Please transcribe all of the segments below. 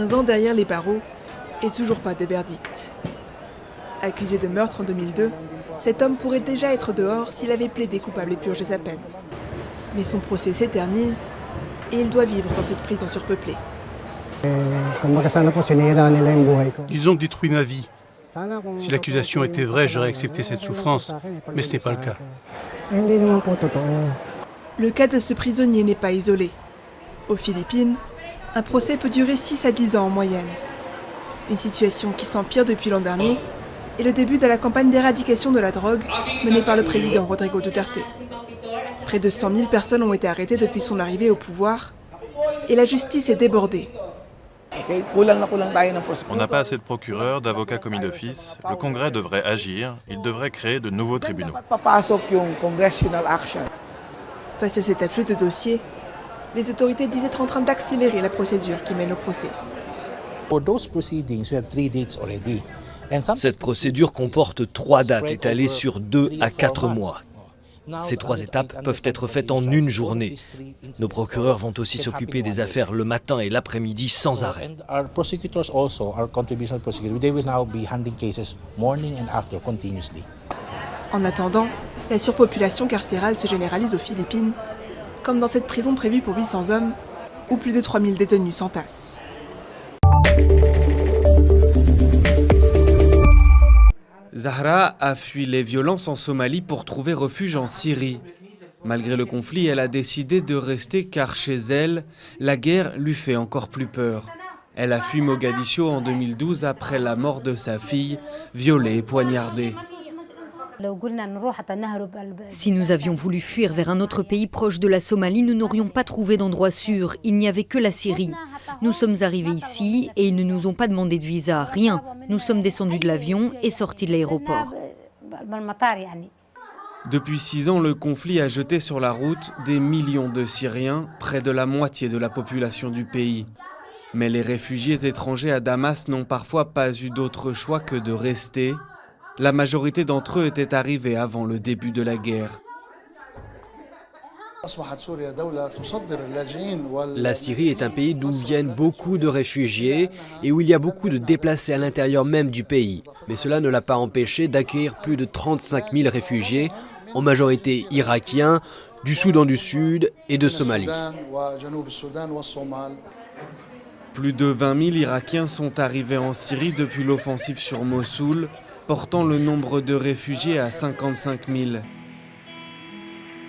15 ans derrière les barreaux et toujours pas de verdict. Accusé de meurtre en 2002, cet homme pourrait déjà être dehors s'il avait plaidé coupable et purgé sa peine. Mais son procès s'éternise et il doit vivre dans cette prison surpeuplée. Ils ont détruit ma vie. Si l'accusation était vraie, j'aurais accepté cette souffrance, mais ce n'est pas le cas. Le cas de ce prisonnier n'est pas isolé. Aux Philippines, un procès peut durer 6 à 10 ans en moyenne. Une situation qui s'empire depuis l'an dernier et le début de la campagne d'éradication de la drogue menée par le président Rodrigo Duterte. Près de 100 000 personnes ont été arrêtées depuis son arrivée au pouvoir et la justice est débordée. On n'a pas assez de procureurs, d'avocats commis d'office. Le Congrès devrait agir, il devrait créer de nouveaux tribunaux. Face à cet afflux de dossiers, les autorités disent être en train d'accélérer la procédure qui mène au procès. Cette procédure comporte 3 dates étalées sur 2 à 4 mois. Ces 3 étapes peuvent être faites en une journée. Nos procureurs vont aussi s'occuper des affaires le matin et l'après-midi sans arrêt. En attendant, la surpopulation carcérale se généralise aux Philippines, comme dans cette prison prévue pour 800 hommes, où plus de 3000 détenus s'entassent. Zahra a fui les violences en Somalie pour trouver refuge en Syrie. Malgré le conflit, elle a décidé de rester car chez elle, la guerre lui fait encore plus peur. Elle a fui Mogadiscio en 2012 après la mort de sa fille, violée et poignardée. Si nous avions voulu fuir vers un autre pays proche de la Somalie, nous n'aurions pas trouvé d'endroit sûr. Il n'y avait que la Syrie. Nous sommes arrivés ici et ils ne nous ont pas demandé de visa, rien. Nous sommes descendus de l'avion et sortis de l'aéroport. Depuis 6 ans, le conflit a jeté sur la route des millions de Syriens, près de la moitié de la population du pays. Mais les réfugiés étrangers à Damas n'ont parfois pas eu d'autre choix que de rester. La majorité d'entre eux étaient arrivés avant le début de la guerre. La Syrie est un pays d'où viennent beaucoup de réfugiés et où il y a beaucoup de déplacés à l'intérieur même du pays. Mais cela ne l'a pas empêché d'accueillir plus de 35 000 réfugiés, en majorité irakiens, du Soudan du Sud et de Somalie. Plus de 20 000 Irakiens sont arrivés en Syrie depuis l'offensive sur Mossoul, portant le nombre de réfugiés à 55 000.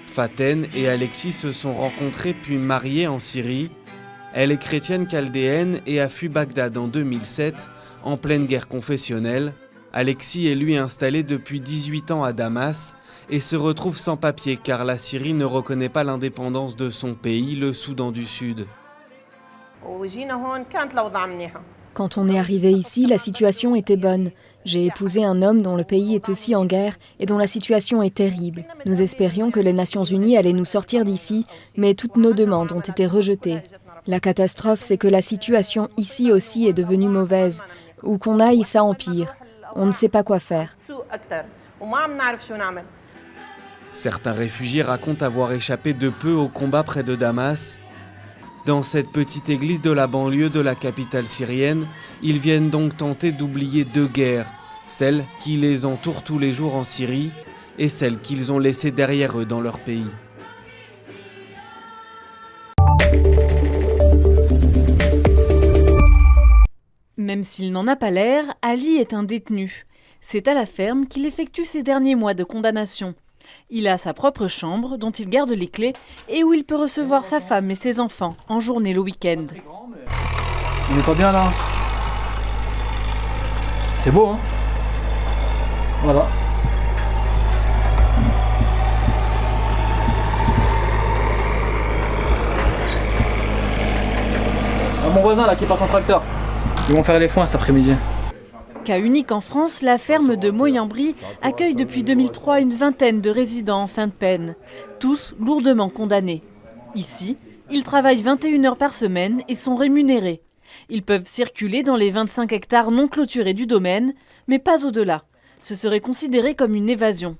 Faten et Alexis se sont rencontrés puis mariés en Syrie. Elle est chrétienne chaldéenne et a fui Bagdad en 2007, en pleine guerre confessionnelle. Alexis est lui installé depuis 18 ans à Damas et se retrouve sans papier car la Syrie ne reconnaît pas l'indépendance de son pays, le Soudan du Sud. Quand on est arrivé ici, la situation était bonne. J'ai épousé un homme dont le pays est aussi en guerre et dont la situation est terrible. Nous espérions que les Nations Unies allaient nous sortir d'ici, mais toutes nos demandes ont été rejetées. La catastrophe, c'est que la situation ici aussi est devenue mauvaise. Où qu'on aille, ça empire. On ne sait pas quoi faire. Certains réfugiés racontent avoir échappé de peu au combat près de Damas. Dans cette petite église de la banlieue de la capitale syrienne, ils viennent donc tenter d'oublier 2 guerres, celle qui les entoure tous les jours en Syrie et celle qu'ils ont laissée derrière eux dans leur pays. Même s'il n'en a pas l'air, Ali est un détenu. C'est à la ferme qu'il effectue ses derniers mois de condamnation. Il a sa propre chambre dont il garde les clés et où il peut recevoir sa femme et ses enfants en journée le week-end. Il est pas bien là. C'est beau hein. Voilà. Mon voisin là qui passe en tracteur. Ils vont faire les foins cet après-midi. Cas unique en France, la ferme de Moyenbry accueille depuis 2003 une vingtaine de résidents en fin de peine, tous lourdement condamnés. Ici, ils travaillent 21 heures par semaine et sont rémunérés. Ils peuvent circuler dans les 25 hectares non clôturés du domaine, mais pas au-delà. Ce serait considéré comme une évasion.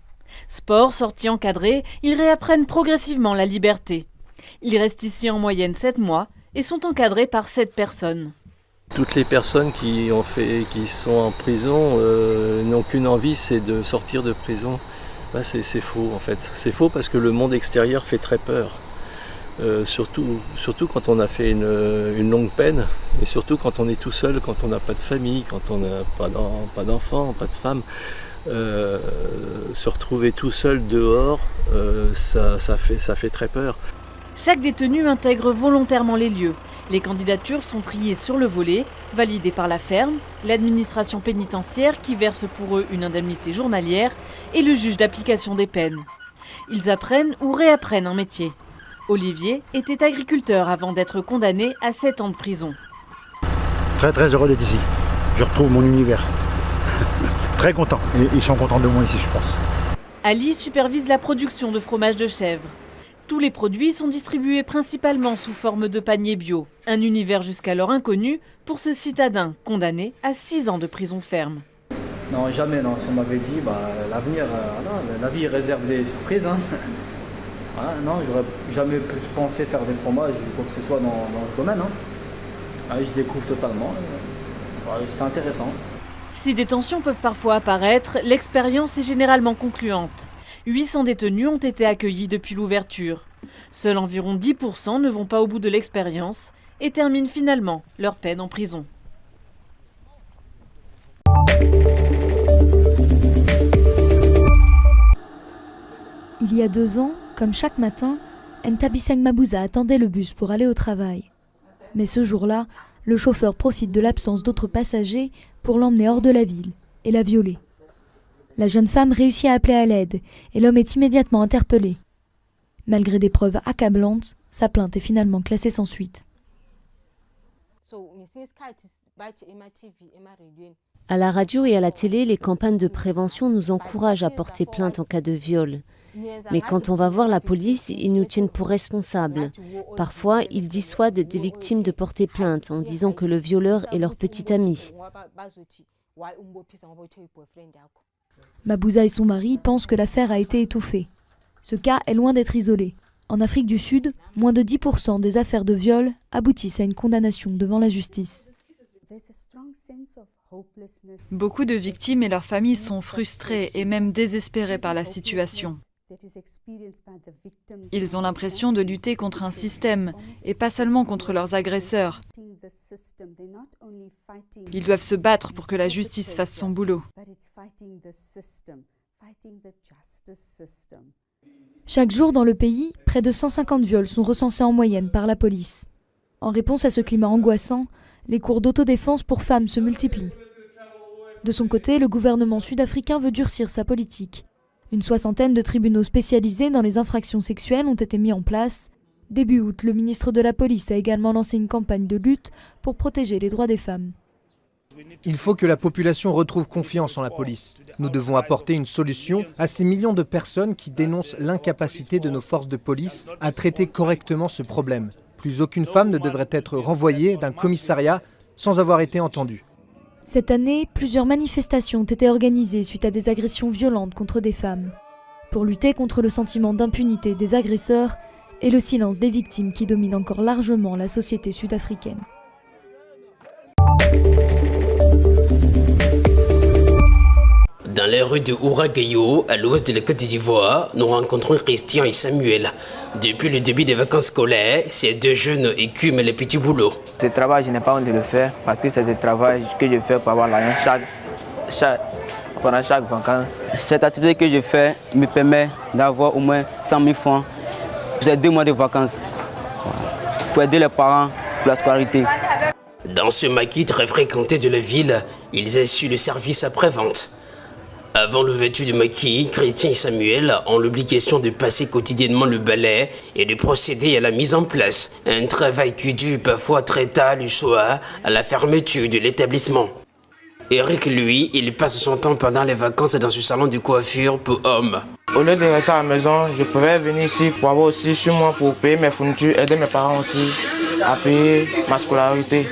Sport, sortie encadrée, ils réapprennent progressivement la liberté. Ils restent ici en moyenne 7 mois et sont encadrés par 7 personnes. Toutes les personnes qui sont en prison n'ont qu'une envie, c'est de sortir de prison. Là, c'est faux en fait. C'est faux parce que le monde extérieur fait très peur. Surtout quand on a fait une longue peine, et surtout quand on est tout seul, quand on n'a pas de famille, quand on n'a pas d'enfants, pas de femme. Se retrouver tout seul dehors, ça fait très peur. Chaque détenu intègre volontairement les lieux. Les candidatures sont triées sur le volet, validées par la ferme, l'administration pénitentiaire qui verse pour eux une indemnité journalière et le juge d'application des peines. Ils apprennent ou réapprennent un métier. Olivier était agriculteur avant d'être condamné à 7 ans de prison. Très très heureux d'être ici. Je retrouve mon univers. Très content. Et ils sont contents de moi ici, je pense. Ali supervise la production de fromage de chèvre. Tous les produits sont distribués principalement sous forme de paniers bio. Un univers jusqu'alors inconnu pour ce citadin condamné à 6 ans de prison ferme. Non, jamais, non. Si on m'avait dit, l'avenir, la vie réserve des surprises. Hein. Voilà, non, j'aurais jamais pu penser faire des fromages ou quoi que ce soit dans ce domaine. Hein. Je découvre totalement. C'est intéressant. Si des tensions peuvent parfois apparaître, l'expérience est généralement concluante. 800 détenus ont été accueillis depuis l'ouverture. Seuls environ 10% ne vont pas au bout de l'expérience et terminent finalement leur peine en prison. Il y a 2 ans, comme chaque matin, Ntabiseng Mabouza attendait le bus pour aller au travail. Mais ce jour-là, le chauffeur profite de l'absence d'autres passagers pour l'emmener hors de la ville et la violer. La jeune femme réussit à appeler à l'aide et l'homme est immédiatement interpellé. Malgré des preuves accablantes, sa plainte est finalement classée sans suite. À la radio et à la télé, les campagnes de prévention nous encouragent à porter plainte en cas de viol. Mais quand on va voir la police, ils nous tiennent pour responsables. Parfois, ils dissuadent des victimes de porter plainte en disant que le violeur est leur petit ami. Mabouza et son mari pensent que l'affaire a été étouffée. Ce cas est loin d'être isolé. En Afrique du Sud, moins de 10% des affaires de viol aboutissent à une condamnation devant la justice. Beaucoup de victimes et leurs familles sont frustrées et même désespérées par la situation. Ils ont l'impression de lutter contre un système et pas seulement contre leurs agresseurs. Ils doivent se battre pour que la justice fasse son boulot. Chaque jour dans le pays, près de 150 viols sont recensés en moyenne par la police. En réponse à ce climat angoissant, les cours d'autodéfense pour femmes se multiplient. De son côté, le gouvernement sud-africain veut durcir sa politique. Une 60aine de tribunaux spécialisés dans les infractions sexuelles ont été mis en place. Début août, le ministre de la Police a également lancé une campagne de lutte pour protéger les droits des femmes. Il faut que la population retrouve confiance en la police. Nous devons apporter une solution à ces millions de personnes qui dénoncent l'incapacité de nos forces de police à traiter correctement ce problème. Plus aucune femme ne devrait être renvoyée d'un commissariat sans avoir été entendue. Cette année, plusieurs manifestations ont été organisées suite à des agressions violentes contre des femmes. Pour lutter contre le sentiment d'impunité des agresseurs et le silence des victimes qui domine encore largement la société sud-africaine. Dans les rues de Ouragayo, à l'ouest de la Côte d'Ivoire, nous rencontrons Christian et Samuel. Depuis le début des vacances scolaires, ces 2 jeunes écument les petits boulots. Ce travail, je n'ai pas honte de le faire parce que c'est le travail que je fais pour avoir l'argent pendant chaque vacances. Cette activité que je fais me permet d'avoir au moins 100 000 francs pour ces 2 mois de vacances pour aider les parents pour la scolarité. Dans ce maquis très fréquenté de la ville, ils assurent le service après-vente. Avant l'ouverture du maquis, Christian et Samuel ont l'obligation de passer quotidiennement le balai et de procéder à la mise en place. Un travail qui dure parfois très tard le soir à la fermeture de l'établissement. Eric, lui, il passe son temps pendant les vacances dans ce salon de coiffure pour hommes. Au lieu de rester à la maison, je pouvais venir ici pour avoir aussi sur moi pour payer mes fournitures, aider mes parents aussi à payer ma scolarité,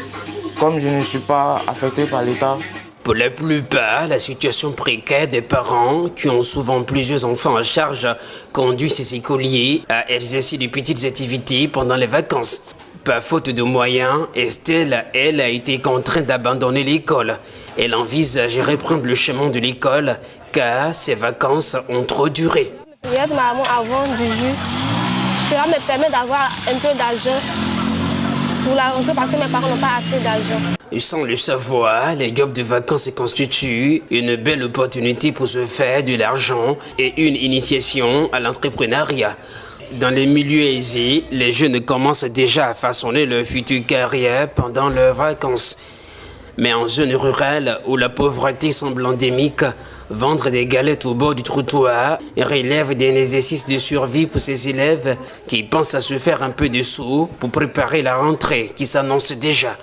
comme je ne suis pas affecté par l'État. Pour la plupart, la situation précaire des parents, qui ont souvent plusieurs enfants à charge, conduit ces écoliers à exercer de petites activités pendant les vacances. Par faute de moyens, Estelle, elle, a été contrainte d'abandonner l'école. Elle envisage de reprendre le chemin de l'école car ses vacances ont trop duré. Je vais maman avant du jus. Cela me permet d'avoir un peu d'argent pour la rentrée parce que mes parents n'ont pas assez d'argent. Sans le savoir, les jobs de vacances constituent une belle opportunité pour se faire de l'argent et une initiation à l'entrepreneuriat. Dans les milieux aisés, les jeunes commencent déjà à façonner leur future carrière pendant leurs vacances. Mais en zone rurale où la pauvreté semble endémique, vendre des galettes au bord du trottoir relève d'un exercice de survie pour ces élèves qui pensent à se faire un peu de sous pour préparer la rentrée qui s'annonce déjà.